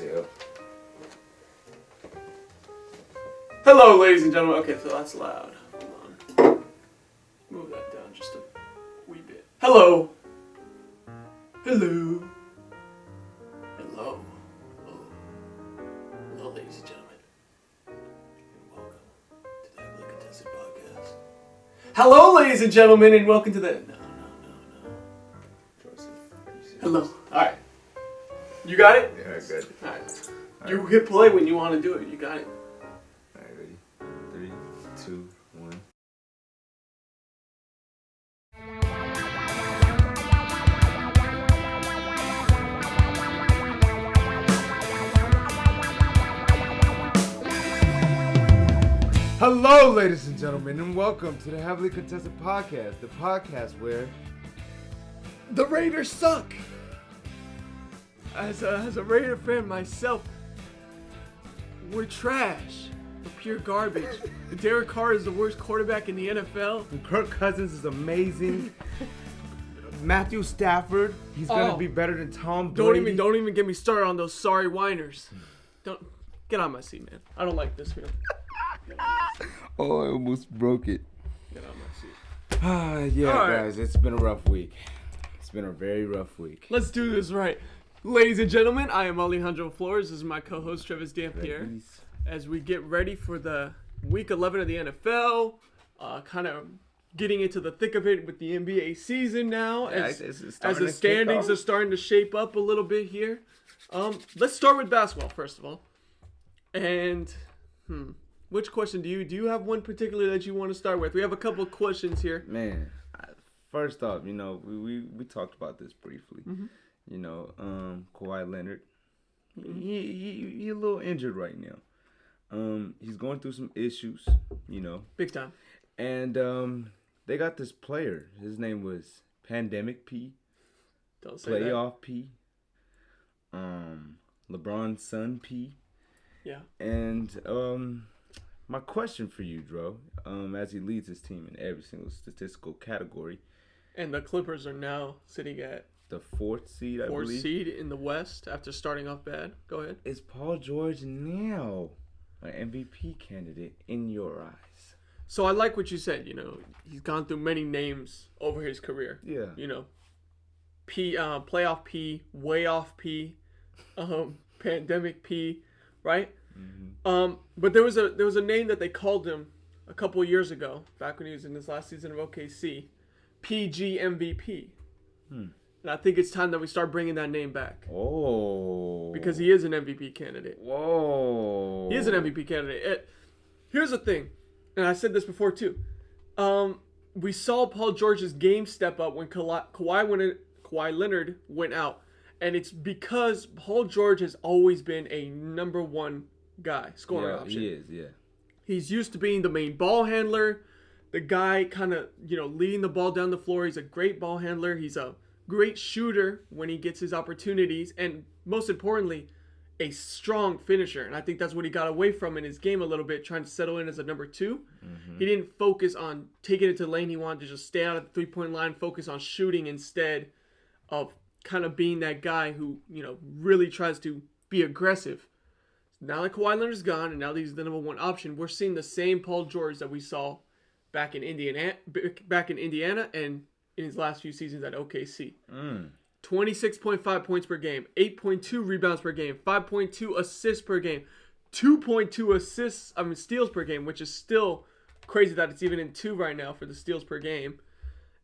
hell. Hello, ladies and gentlemen. Okay, so that's loud. Hold on. Move that down just a wee bit. Hello. Hello. Hello. Hello. Hello, ladies and gentlemen. And welcome to the Heavily Contested Podcast. Hello, ladies and gentlemen, and welcome to the... No. Hello. Alright. You got it? Yeah, I got it. Alright. You hit play when you want to do it. You got it. Alright, ready? 3, 2, 1. Hello, ladies and gentlemen, and welcome to the Heavily Contested Podcast, the podcast where The Raiders suck. As a Raider fan myself, we're trash. We're pure garbage. Derek Carr is the worst quarterback in the NFL. Kirk Cousins is amazing. Matthew Stafford, he's gonna be better than Tom Brady. Don't even get me started on those sorry whiners. Don't get on my seat, man. I don't like this, man. Oh, I almost broke it. Get on my seat. Yeah, All right. guys, it's been a rough week. It's been a very rough week. Let's do this right. Ladies and gentlemen, I am Alejandro Flores. This is my co-host, Travis Dampierre. As we get ready for the Week 11 of the NFL, kind of getting into the thick of it with the NBA season now, Yeah, as it's the starting to standings kick are off. starting to shape up a little bit here. Let's start with basketball, first of all. And, which question do you have one particular that you want to start with? We have a couple of questions here. Man, first off, we talked about this briefly. Mm-hmm. Kawhi Leonard, he a little injured right now. He's going through some issues, Big time. and they got this player. His name was Pandemic P, Don't say Playoff P, LeBron's son P. that. Yeah. And my question for you, Dro, as he leads his team in every single statistical category, And the Clippers are now sitting at the fourth seed, I fourth believe. seed in the West after starting off bad. Go ahead. Is Paul George now an MVP candidate in your eyes? So I like what you said. He's gone through many names over his career. Yeah. P, playoff P, way off P, pandemic P, right? Mm-hmm. But there was a name that they called him a couple of years ago, back when he was in his last season of OKC, PG MVP. And I think it's time that we start bringing that name back. Oh. Because he is an MVP candidate. Whoa. He is an MVP candidate. Here's the thing, and I said this before too. We saw Paul George's game step up when Kawhi Leonard went out, and it's because Paul George has always been a number one guy, scoring option. He is, yeah. He's used to being the main ball handler, the guy kind of leading the ball down the floor. He's a great ball handler. He's a great shooter when he gets his opportunities, and most importantly, a strong finisher. And I think that's what he got away from in his game a little bit, trying to settle in as a number two. Mm-hmm. He didn't focus on taking it to the lane. He wanted to just stay out of the three-point line, focus on shooting instead of kind of being that guy who, really tries to be aggressive. Now that Kawhi Leonard's gone and now that he's the number one option, we're seeing the same Paul George that we saw back in Indiana and in his last few seasons at OKC. 26.5 points per game, 8.2 rebounds per game, 5.2 assists per game, 2.2 steals per game, which is still crazy that it's even in 2 right now for the steals per game.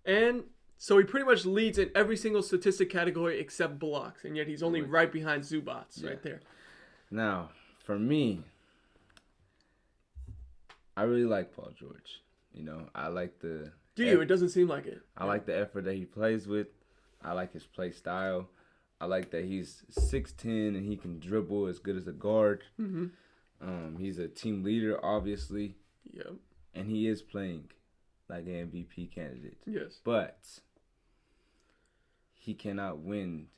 And so he pretty much leads in every single statistic category except blocks, and yet he's only right behind Zubats right there. Now, for me, I really like Paul George. I like the... Do you? It doesn't seem like it. I like the effort that he plays with. I like his play style. I like that he's 6'10" and he can dribble as good as a guard. Mm-hmm. He's a team leader, obviously. Yep. And he is playing like an MVP candidate. Yes. But he cannot win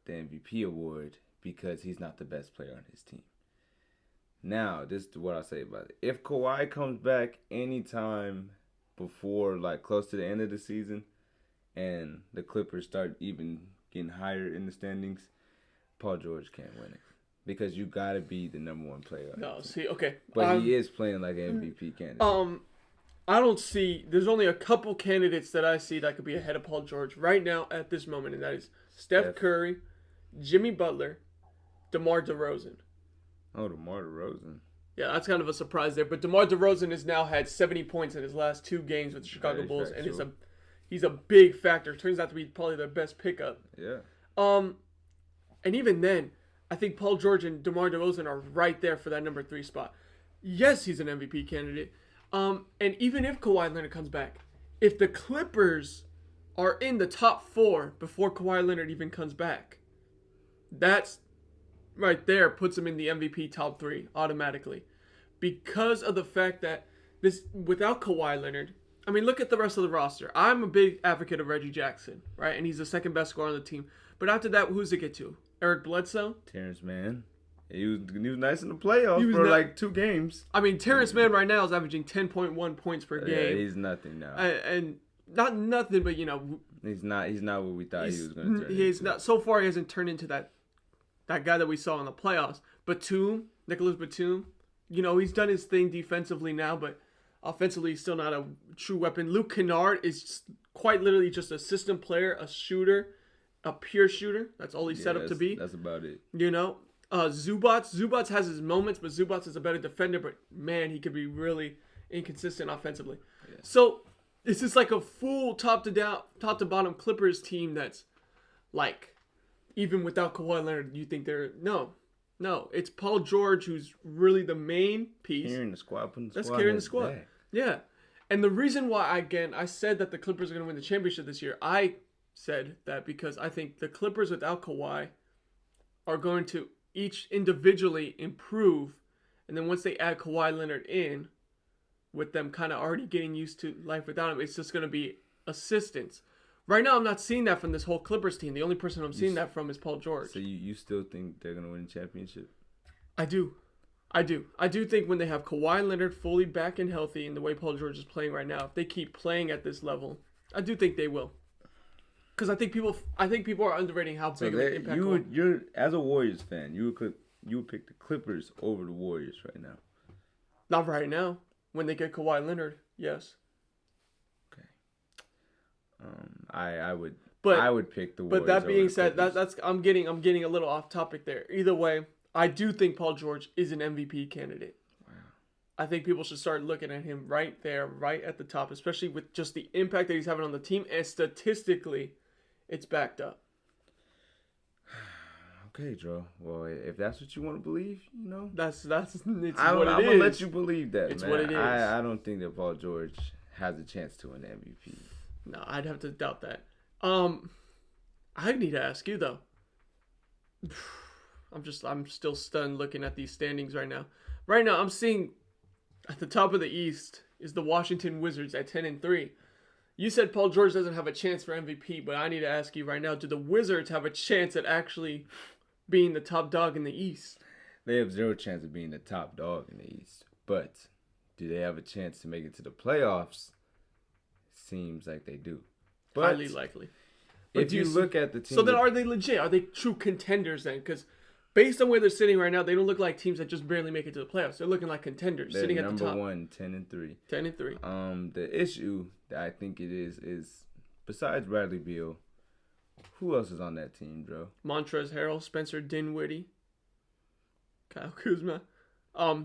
the MVP award because he's not the best player on his team. Now, this is what I'll say about it. If Kawhi comes back anytime before, close to the end of the season, and the Clippers start even getting higher in the standings, Paul George can't win it. because you got to be the number one player. No, see, okay. But he is playing like an MVP candidate. I don't see. There's only a couple candidates that I see that could be ahead of Paul George right now at this moment, and that is Steph Curry, Jimmy Butler, DeMar DeRozan. Oh, DeMar DeRozan. Yeah, that's kind of a surprise there. But DeMar DeRozan has now had 70 points in his last 2 games with the Chicago Bulls, and he's a big factor. Turns out to be probably their best pickup. Yeah. And even then, I think Paul George and DeMar DeRozan are right there for that number 3 spot. Yes, he's an MVP candidate. And even if Kawhi Leonard comes back, if the Clippers are in the top 4 before Kawhi Leonard even comes back, that's right there puts him in the MVP top 3 automatically. Because of the fact that this, without Kawhi Leonard, I mean, look at the rest of the roster. I'm a big advocate of Reggie Jackson, right? And he's the second best scorer on the team. But after that, who's it get to? Eric Bledsoe? Terrence Mann. He was nice in the playoffs for like 2 games. I mean, Terrence Mann right now is averaging 10.1 points per game. Yeah, he's nothing now. And not nothing, but he's not what we thought he was going to turn into. He's not. So far, he hasn't turned into that guy that we saw in the playoffs. Nicholas Batum, he's done his thing defensively now, but offensively, he's still not a true weapon. Luke Kennard is quite literally just a system player, a shooter, a pure shooter. That's all he's set up to be. That's about it. Zubats has his moments, but Zubats is a better defender. But man, he could be really inconsistent offensively. Yeah. So this is like a full top to bottom Clippers team that's like, even without Kawhi Leonard, you think they're no. It's Paul George who's really the main piece. Carrying the squad, carrying the squad. Back. Yeah, and the reason why I said that the Clippers are going to win the championship this year, I said that because I think the Clippers without Kawhi are going to each individually improve, and then once they add Kawhi Leonard in, with them kind of already getting used to life without him, it's just going to be assistance. Right now, I'm not seeing that from this whole Clippers team. The only person I'm seeing that from is Paul George. So you still think they're going to win the championship? I do. I do think when they have Kawhi Leonard fully back and healthy, and the way Paul George is playing right now, if they keep playing at this level, I do think they will. Because I think people are underrating how big of an impact. You're as a Warriors fan, you would pick the Clippers over the Warriors right now. Not right now. When they get Kawhi Leonard, yes. Okay. I would pick the Warriors. But that being said, I'm getting a little off topic there. Either way, I do think Paul George is an MVP candidate. Wow. I think people should start looking at him right there, right at the top, especially with just the impact that he's having on the team, and statistically, it's backed up. Okay, Joe. Well, if that's what you want to believe, that's it's I'm what it is. I'm gonna let you believe that. It's man. what it is. I don't think that Paul George has a chance to win MVP. No, I'd have to doubt that. I need to ask you though. I'm still stunned looking at these standings right now. Right now, I'm seeing at the top of the East is the Washington Wizards at 10-3. You said Paul George doesn't have a chance for MVP, but I need to ask you right now, do the Wizards have a chance at actually being the top dog in the East? They have 0 chance of being the top dog in the East. But do they have a chance to make it to the playoffs? Seems like they do. But highly likely. But if you look at the team... So then are they legit? Are they true contenders then? Because based on where they're sitting right now, they don't look like teams that just barely make it to the playoffs. They're looking like contenders, sitting at the top. Number 1, 10-3. 10-3. The issue that I think it is besides Bradley Beal, who else is on that team, Joe? Montrezl Harrell, Spencer Dinwiddie, Kyle Kuzma,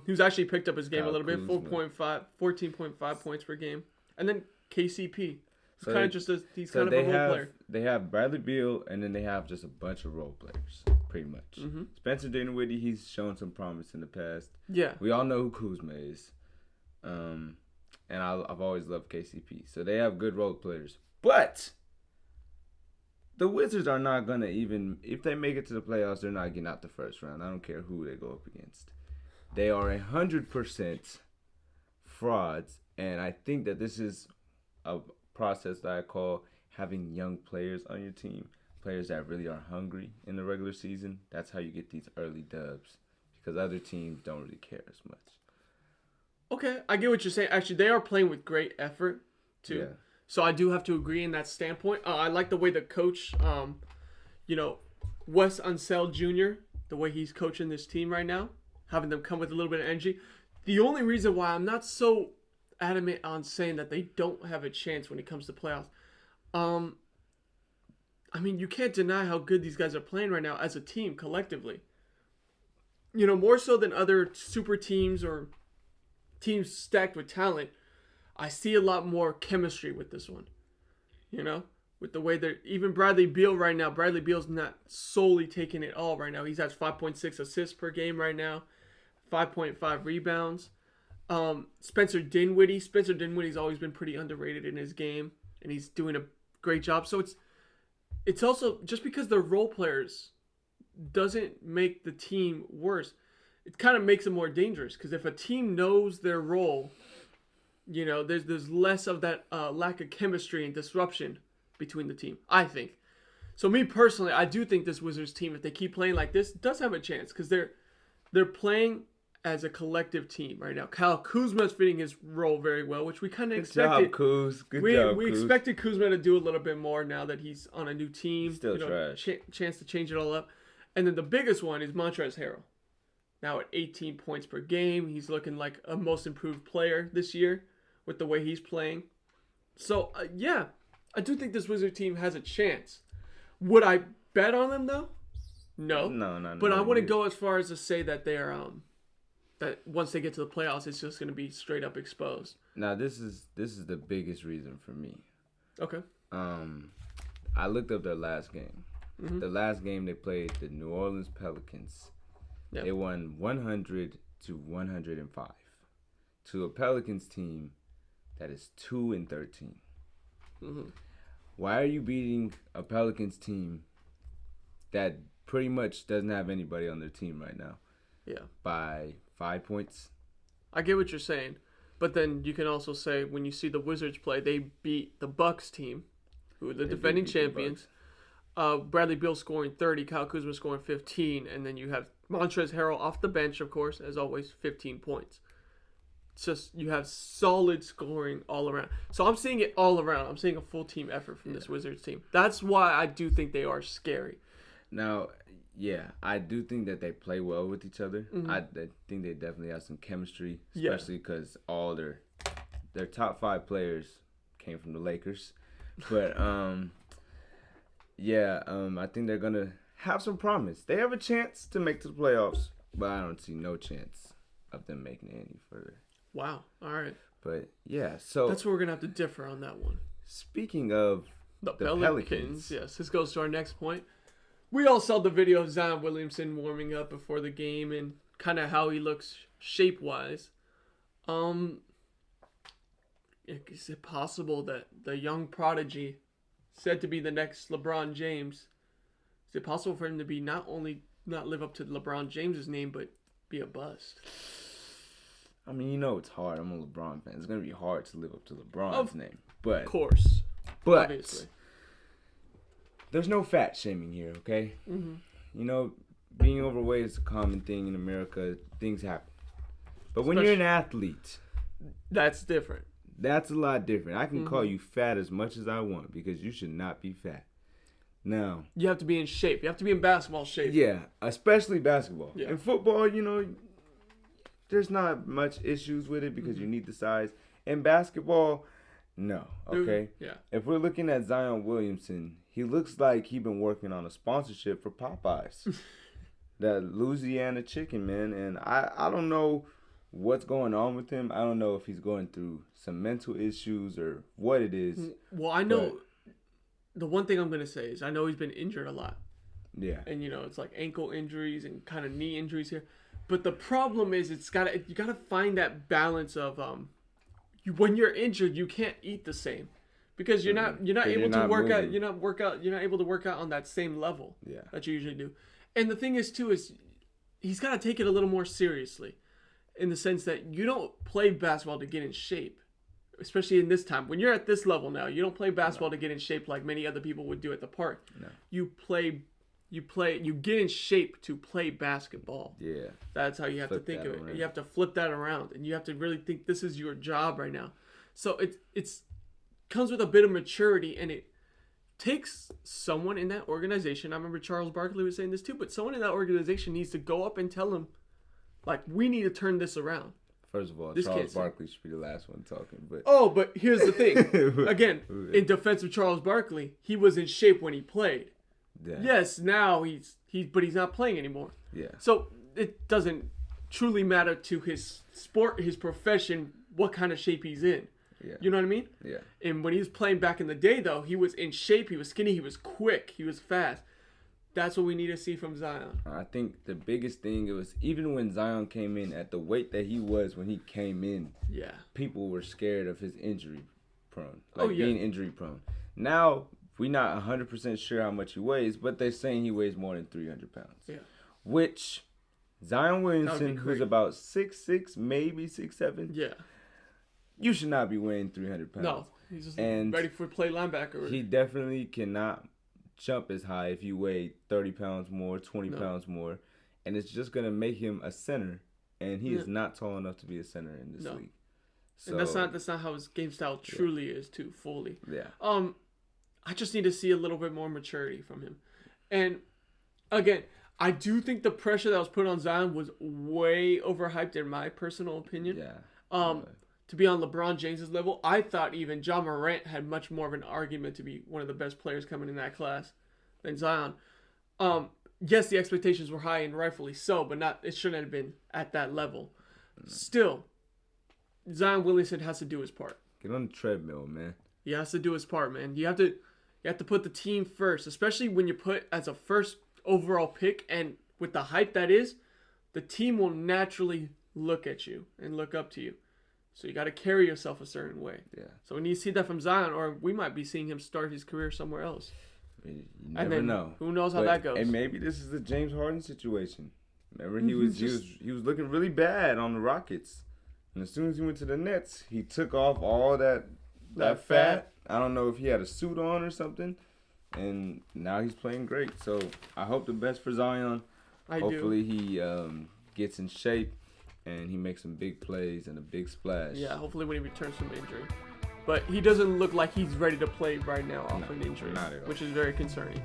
who's actually picked up his game a little bit, 14.5 points per game, and then KCP. So kind of just he's kind of a role player. They have Bradley Beal, and then they have just a bunch of role players, pretty much. Mm-hmm. Spencer Dinwiddie, he's shown some promise in the past. Yeah, we all know who Kuzma is, and I've always loved KCP. So they have good role players, but the Wizards are not gonna even if they make it to the playoffs, they're not getting out the first round. I don't care who they go up against. They are 100% frauds, and I think that this is a process that I call having young players on your team, players that really are hungry in the regular season. That's how you get these early dubs, because other teams don't really care as much. Okay, I get what you're saying. Actually, they are playing with great effort too. Yeah. So I do have to agree in that standpoint. I like the way the coach, Wes Unseld Jr., the way he's coaching this team right now, having them come with a little bit of energy. The only reason why I'm not so adamant on saying that they don't have a chance when it comes to playoffs, I mean, you can't deny how good these guys are playing right now as a team collectively. You know, more so than other super teams or teams stacked with talent, I see a lot more chemistry with this one. You know, with the way they're, even Bradley Beal right now, Bradley Beal's not solely taking it all right now. He's at 5.6 assists per game right now, 5.5 rebounds. Spencer Dinwiddie's always been pretty underrated in his game, and he's doing a great job. So it's also, just because they're role players doesn't make the team worse. It kind of makes them more dangerous, because if a team knows their role, you know, there's less of that lack of chemistry and disruption between the team, I think. So me personally, I do think this Wizards team, if they keep playing like this, does have a chance, because they're playing as a collective team right now. Kyle Kuzma's fitting his role very well, which we kind of expected. Good job, we expected Kuzma to do a little bit more now that he's on a new team. Still trash. Chance to change it all up. And then the biggest one is Montrezl Harrell. Now at 18 points per game, he's looking like a most improved player this year with the way he's playing. So, yeah, I do think this Wizard team has a chance. Would I bet on them, though? No. No. But I wouldn't go as far as to say that they're that once they get to the playoffs, it's just going to be straight up exposed. Now, this is the biggest reason for me. Okay. I looked up their last game. Mm-hmm. The last game they played, the New Orleans Pelicans. Yep. They won 100-105 to a Pelicans team that is 2-13. Mm-hmm. Why are you beating a Pelicans team that pretty much doesn't have anybody on their team right now? Yeah. By 5 points? I get what you're saying. But then you can also say, when you see the Wizards play, they beat the Bucks team, who are the defending champions. Bradley Beal scoring 30, Kyle Kuzma scoring 15, and then you have Montrezl Harrell off the bench, of course, as always, 15 points. It's just, you have solid scoring all around. So I'm seeing it all around. I'm seeing a full team effort from this Wizards team. That's why I do think they are scary. Now, yeah, I do think that they play well with each other. Mm-hmm. I think they definitely have some chemistry, especially because all their top 5 players came from the Lakers. But I think they're gonna have some promise. They have a chance to make to the playoffs, but I don't see no chance of them making it any further. Wow. All right. But yeah, so that's where we're gonna have to differ on that one. Speaking of the Pelicans, yes, this goes to our next point. We all saw the video of Zion Williamson warming up before the game and kind of how he looks shape-wise. Is it possible that the young prodigy, said to be the next LeBron James, is it possible for him to be not only not live up to LeBron James's name, but be a bust? I mean, you know it's hard. I'm a LeBron fan. It's going to be hard to live up to LeBron's name. But, of course. But obviously. There's no fat shaming here, okay? Mm-hmm. You know, being overweight is a common thing in America. Things happen. But when you're an athlete, that's different. That's a lot different. I can call you fat as much as I want because you should not be fat. Now, you have to be in shape. You have to be in basketball shape. Yeah, especially basketball. Yeah. In football, you know, there's not much issues with it because you need the size. In basketball, no. Okay? Yeah. If we're looking at Zion Williamson, he looks like he's been working on a sponsorship for Popeyes. That Louisiana chicken, man. And I don't know what's going on with him. I don't know if he's going through some mental issues or what it is. Well, I know the one thing I'm going to say is I know he's been injured a lot. Yeah. And, you know, it's like ankle injuries and kind of knee injuries here. But the problem is you got to find that balance of when you're injured, you can't eat the same because you're not able to work out. You're not able to work out on that same level that you usually do. And the thing is too is he's got to take it a little more seriously in the sense that you don't play basketball to get in shape, especially in this time. When you're at this level now, you don't play basketball to get in shape like many other people would do at the park. No. You get in shape to play basketball. Yeah. That's how you have to think of it. Around. You have to flip that around, and you have to really think this is your job right now. So it's comes with a bit of maturity, and takes someone in that organization. I remember Charles Barkley was saying this too, but someone in that organization needs to go up and tell him, like, we need to turn this around. First of all, This Charles kid's- Barkley should be the last one talking. But But here's the thing. Again, in defense of Charles Barkley, he was in shape when he played. yeah. Yes, now but he's not playing anymore. Yeah. So it doesn't truly matter to his sport, his profession, what kind of shape he's in. Yeah. You know what I mean? Yeah. And when he was playing back in the day, though, he was in shape, he was skinny, he was quick, he was fast. That's what we need to see from Zion. I think the biggest thing, it was even when Zion came in at the weight that he was when he came in, Yeah. people were scared of his injury prone. Yeah. Being injury prone. Now, we're not 100% sure how much he weighs, but they're saying he weighs more than 300 pounds. Yeah. Which Zion Williamson, who's great. about 6'6", maybe 6'7", Yeah. you should not be weighing 300 pounds. No. He's just And ready for play linebacker. He definitely cannot jump as high if you weigh 30 pounds more, 20 No. pounds more. And it's just going to make him a center. And he is not tall enough to be a center in this league. So, and that's not how his game style truly is, too, fully. Yeah. I just need to see a little bit more maturity from him. And again, I do think the pressure that was put on Zion was way overhyped in my personal opinion. Yeah. To be on LeBron James's level, I thought even John Morant had much more of an argument to be one of the best players coming in that class than Zion. Yes, the expectations were high and rightfully so, but it shouldn't have been at that level. Still, Zion Williamson has to do his part. Get on the treadmill, man. He has to do his part, man. You have to put the team first, especially when you put as a first overall pick, and with the hype that is, the team will naturally look at you and look up to you. So you got to carry yourself a certain way. Yeah. So we need to see that from Zion, or we might be seeing him start his career somewhere else. You never know. Who knows how that goes? And maybe this is the James Harden situation. Remember, he was looking really bad on the Rockets, and as soon as he went to the Nets, he took off all that fat. I don't know if he had a suit on or something, and now he's playing great. So I hope the best for Zion. Hopefully he gets in shape and he makes some big plays and a big splash. Yeah, hopefully when he returns from injury. But he doesn't look like he's ready to play right now off an injury, not at all. which is very concerning.